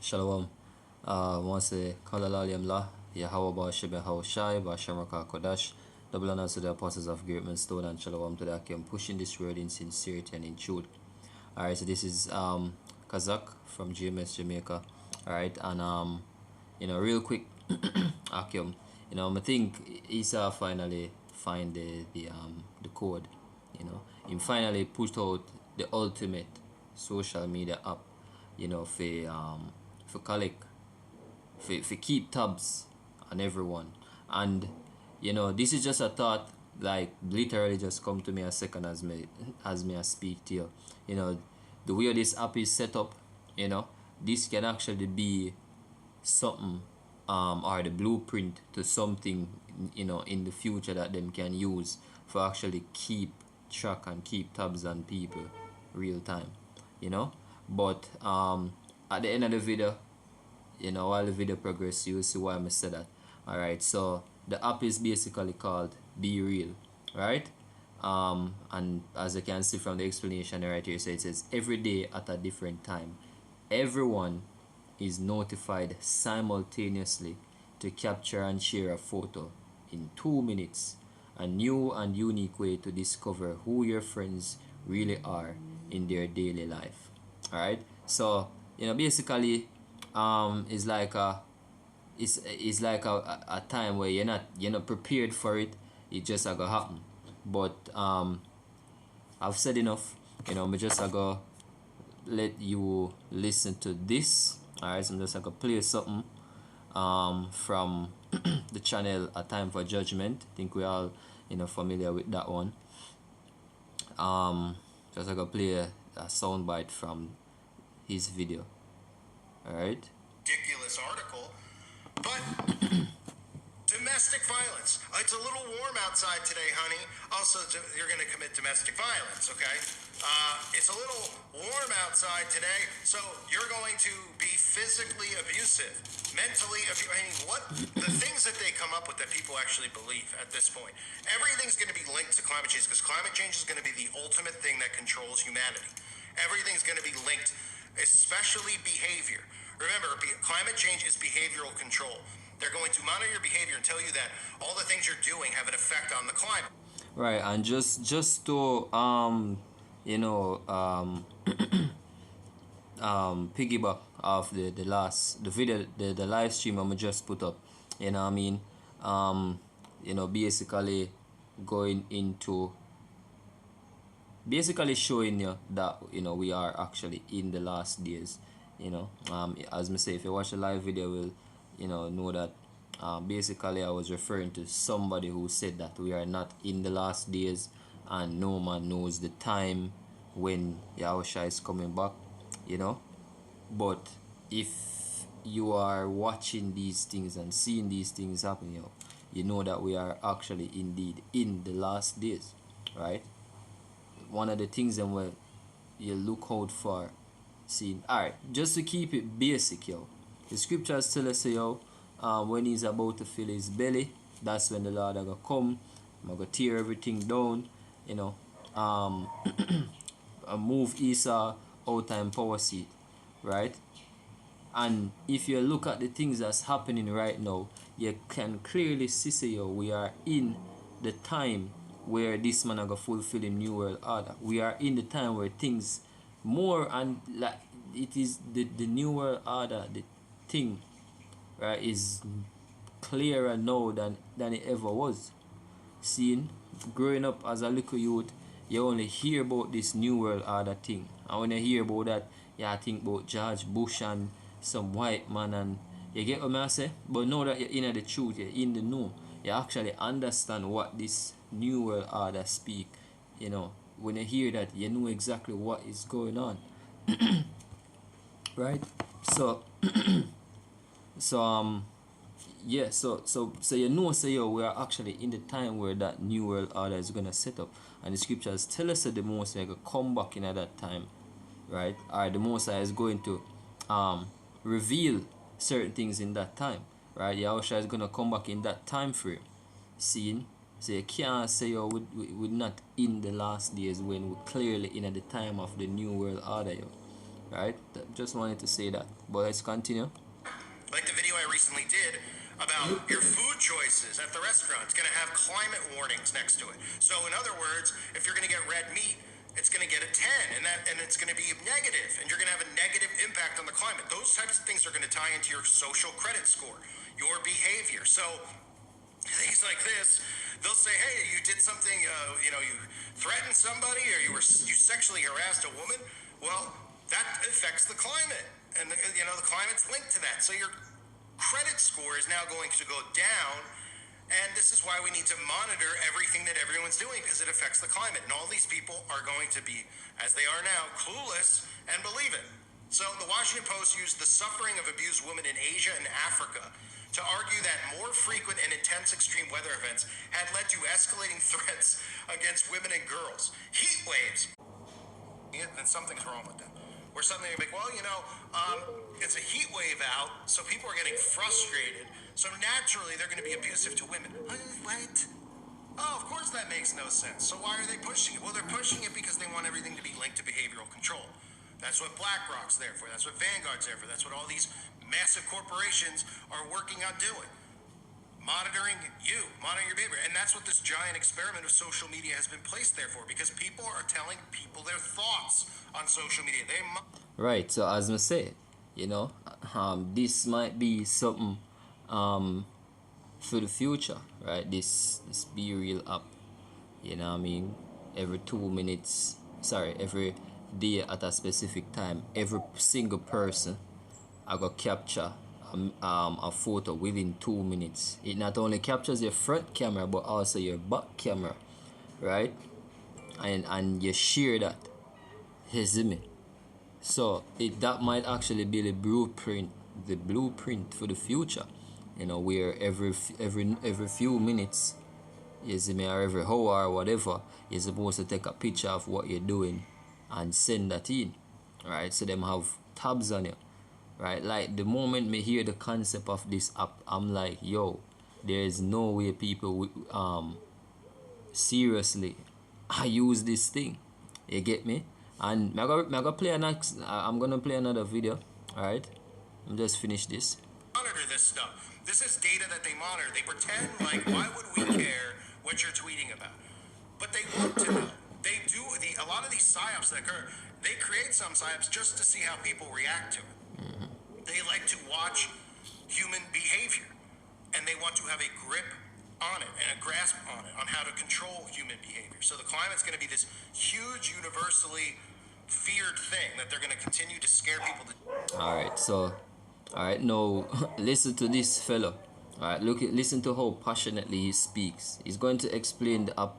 Shalom. Once Kalalaliem La, Yahawah Shebe Hawashai, Bashamraka Kodash, double honors to the apostles of Great Men Stone, and Shalom to the Akim, pushing this word in sincerity and in truth. Alright, so this is Kazak from GMS Jamaica. Alright, and real quick, Akim, I think Esau finally find the code. He finally pushed out the ultimate social media app, for collect, for keep tabs on everyone. And this is just a thought, like literally just come to me a second as me I speak to you. The way this app is set up, this can actually be something, or the blueprint to something, in the future that them can use for actually keep track and keep tabs on people real time. But at the end of the video, while the video progress, you will see why I said that. Alright, so the app is basically called Be Real, right? And as you can see from the explanation right here, so it says every day at a different time, everyone is notified simultaneously to capture and share a photo in 2 minutes, a new and unique way to discover who your friends really are in their daily life. Alright, so basically it's like a time where you're not prepared for it. It just gonna happen. But I've said enough. Me just gonna let you listen to this. Alright, so I'm just gonna play something from the channel A Time for Judgment. I think we all familiar with that one. Just gonna play a soundbite from his video. Alright. Ridiculous article, but domestic violence. It's a little warm outside today, honey. Also, you're going to commit domestic violence, okay? It's a little warm outside today, so you're going to be physically abusive, mentally abusive. I mean, what the things that they come up with that people actually believe at this point. Everything's going to be linked to climate change because climate change is going to be the ultimate thing that controls humanity. Everything's going to be linked, especially behavior. Remember, climate change is behavioral control. They're going to monitor your behavior and tell you that all the things you're doing have an effect on the climate. Right, and just to piggyback off the video, the live stream I just put up. Basically going into showing you that we are actually in the last days. As me say, if you watch the live video, will know that basically I was referring to somebody who said that we are not in the last days and no man knows the time when Yahushua is coming back. But if you are watching these things and seeing these things happen, you know that we are actually indeed in the last days, right? One of the things that you look out for, see, alright, just to keep it basic, the scriptures tell us, when he's about to fill his belly, that's when the Lord gonna come. I'm gonna tear everything down, and move Esau out and power seat, right? And if you look at the things that's happening right now, you can clearly see, we are in the time where this man are gonna fulfill the new world order. We are in the time where things more and like it is the new world order, the thing, right, is clearer now than it ever was. Seeing, growing up as a little youth, you only hear about this new world order thing, and when you hear about that, you think about George Bush and some white man, and you get what I say. But now that you're in the truth, you're in the know, you actually understand what this new world order speak. When you hear that, you know exactly what is going on. Right? So yeah, so we are actually in the time where that new world order is gonna set up, and the scriptures tell us that the Most High gonna come back in at that time, right? Or the Most High is going to reveal certain things in that time, right? Yahushua is gonna come back in that time frame. Seeing, so you can't say we're not in the last days when we're clearly in at the time of the new world order, right? Just wanted to say that. But let's continue. Like the video I recently did about your food choices at the restaurant. It's going to have climate warnings next to it. So in other words, if you're going to get red meat, it's going to get a 10, and it's going to be negative, and you're going to have a negative impact on the climate. Those types of things are going to tie into your social credit score, your behavior. So things like this, they'll say, hey, you did something, you threatened somebody, or you sexually harassed a woman. Well, that affects the climate, and the climate's linked to that. So your credit score is now going to go down. And this is why we need to monitor everything that everyone's doing, because it affects the climate. And all these people are going to be, as they are now, clueless and believe it. So the Washington Post used the suffering of abused women in Asia and Africa to argue that more frequent and intense extreme weather events had led to escalating threats against women and girls. Heat waves. Then something's wrong with that. Where suddenly you're like, well, it's a heat wave out, so people are getting frustrated. So naturally, they're going to be abusive to women. What? Oh, of course that makes no sense. So why are they pushing it? Well, they're pushing it because they want everything to be linked to behavioral control. That's what BlackRock's there for. That's what Vanguard's there for. That's what all these massive corporations are working on doing. Monitoring your behavior. And that's what this giant experiment of social media has been placed there for, because people are telling people their thoughts on social media. Right, so as I say, this might be something for the future, right? This Be Real app, every 2 minutes, every day at a specific time, every single person I go capture a photo within 2 minutes. It not only captures your front camera but also your back camera, right? And you share that, you see me? So that might actually be the blueprint for the future, where every few minutes, you see me, or every hour or whatever, you're supposed to take a picture of what you're doing and send that in, right? So them have tabs on you, right? Like the moment me hear the concept of this app, I'm like, yo, there is no way people seriously I use this thing. You get me? And I'm gonna play another video. Alright? I'm just finish this. Monitor this stuff. This is data that they monitor. They pretend like, why would we care what you're tweeting about? But they want to know. They do a lot of these psyops that occur. They create some psyops just to see how people react to it. Mm-hmm. They like to watch human behavior, and they want to have a grip on it and a grasp on it, on how to control human behavior. So the climate's going to be this huge, universally feared thing that they're going to continue to scare people to. Alright, now listen to this fellow. Alright, listen to how passionately he speaks. He's going to explain the app,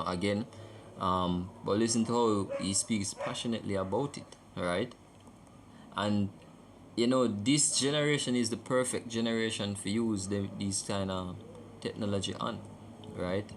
again. But listen to how he speaks passionately about it. Alright? And this generation is the perfect generation for use these kind of technology on, right?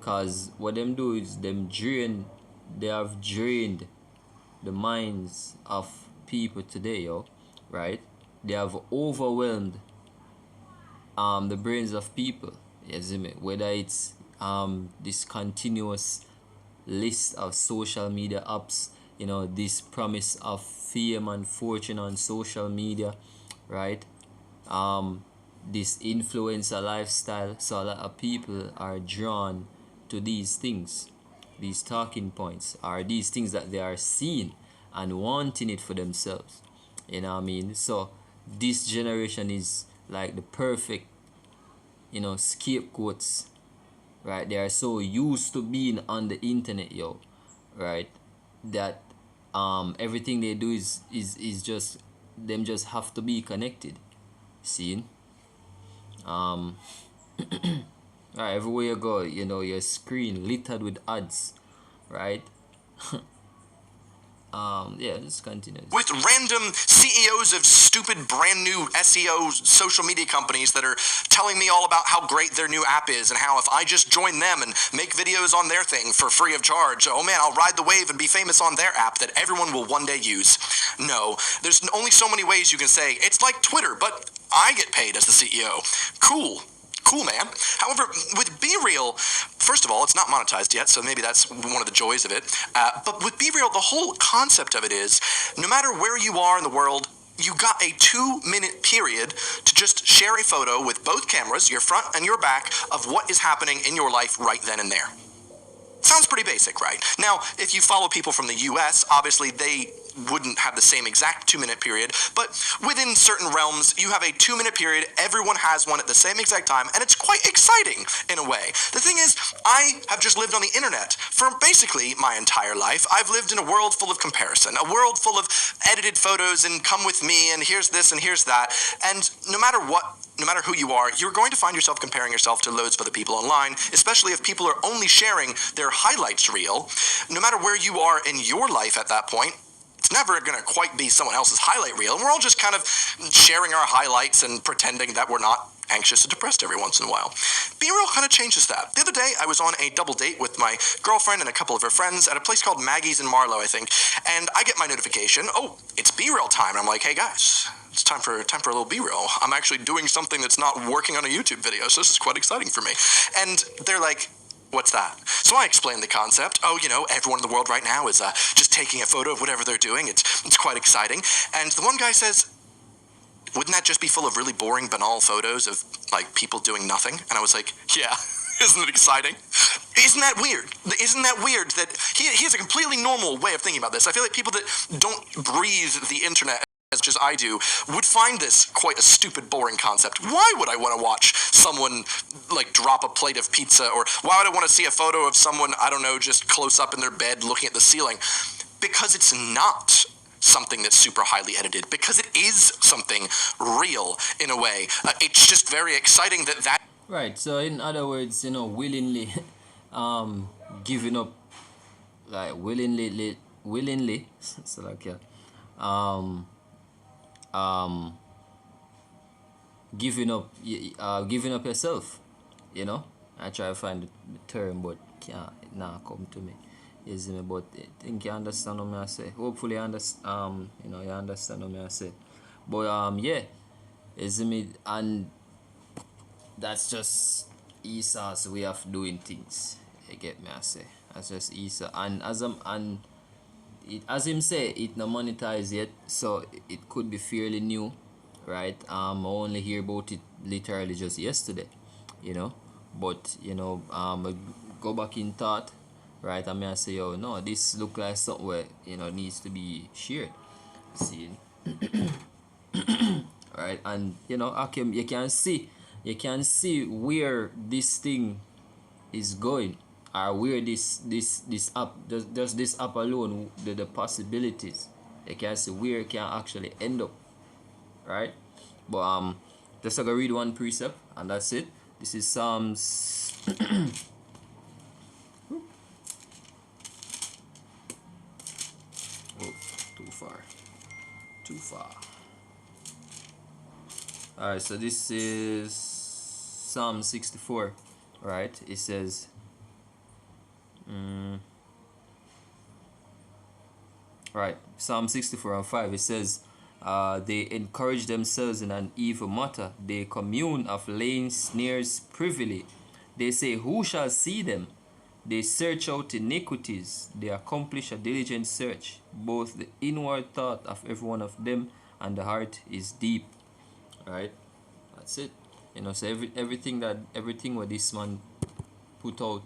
Cause what them do is they have drained the minds of people today, right? They have overwhelmed the brains of people, you see me? Whether it's this continuous list of social media apps, this promise of fame and fortune on social media, right? This influencer lifestyle. So a lot of people are drawn to these things, these talking points, or these things that they are seeing and wanting it for themselves. So this generation is like the perfect, scapegoats, right? They are so used to being on the internet, right? That everything they do is just them just have to be connected. See? Alright, everywhere you go, your screen littered with ads, right? Yeah, just continue. With random CEOs of stupid brand new SEO social media companies that are telling me all about how great their new app is and how if I just join them and make videos on their thing for free of charge, oh man, I'll ride the wave and be famous on their app that everyone will one day use. No, there's only so many ways you can say, it's like Twitter, but I get paid as the CEO. Cool. Cool, man. However, with Be Real, first of all, it's not monetized yet, so maybe that's one of the joys of it. But with Be Real, the whole concept of it is, no matter where you are in the world, you got a 2-minute period to just share a photo with both cameras, your front and your back, of what is happening in your life right then and there. Sounds pretty basic, right? Now, if you follow people from the US, obviously they wouldn't have the same exact 2-minute period, but within certain realms, you have a 2-minute period, everyone has one at the same exact time, and it's quite exciting in a way. The thing is, I have just lived on the internet for basically my entire life. I've lived in a world full of comparison, a world full of edited photos and come with me, and here's this and here's that, and no matter who you are, you're going to find yourself comparing yourself to loads of other people online, especially if people are only sharing their highlights reel. No matter where you are in your life at that point, it's never going to quite be someone else's highlight reel. And we're all just kind of sharing our highlights and pretending that we're not anxious and depressed every once in a while. Be Real kind of changes that. The other day, I was on a double date with my girlfriend and a couple of her friends at a place called Maggie's in Marlow, I think, and I get my notification, oh, it's Be Real time. And I'm like, hey guys, it's time for a little Be Real. I'm actually doing something that's not working on a YouTube video, so this is quite exciting for me. And they're like, what's that? So I explained the concept. Oh, everyone in the world right now is just taking a photo of whatever they're doing. It's quite exciting. And the one guy says, wouldn't that just be full of really boring, banal photos of, like, people doing nothing? And I was like, yeah, isn't it exciting? Isn't that weird? Isn't that weird that he has a completely normal way of thinking about this? I feel like people that don't breathe the internet as much as I do would find this quite a stupid, boring concept. Why would I want to watch someone, like, drop a plate of pizza? Or why would I want to see a photo of someone, I don't know, just close up in their bed looking at the ceiling? Because it's not something that's super highly edited, because it is something real in a way. It's just very exciting that Right, so in other words, willingly giving up, like willingly so like giving up yourself. I try to find the term, but can't now come to me. Is me, but I think you understand what I say. Hopefully you understand. You understand what I say. But yeah, is me, and that's just Esau's way of doing things. You get me? I say that's just Esau, and as him say, it no monetized yet, so it could be fairly new, right? I only hear about it literally just yesterday, But I go back in thought, right? I mean, I say, oh no, this look like something where needs to be shared. See, right? And you can see where this thing is going, or where this app, just this app alone, the possibilities. You can see where it can actually end up, right? But just gonna read one precept and that's it. This is Psalms oh, too far. Alright, so this is Psalm 64, right? It says right, Psalm 64 and 5, it says, they encourage themselves in an evil matter. They commune of laying snares privily. They say, who shall see them? They search out iniquities. They accomplish a diligent search. Both the inward thought of every one of them and the heart is deep. Right? That's it. So everything what this man put out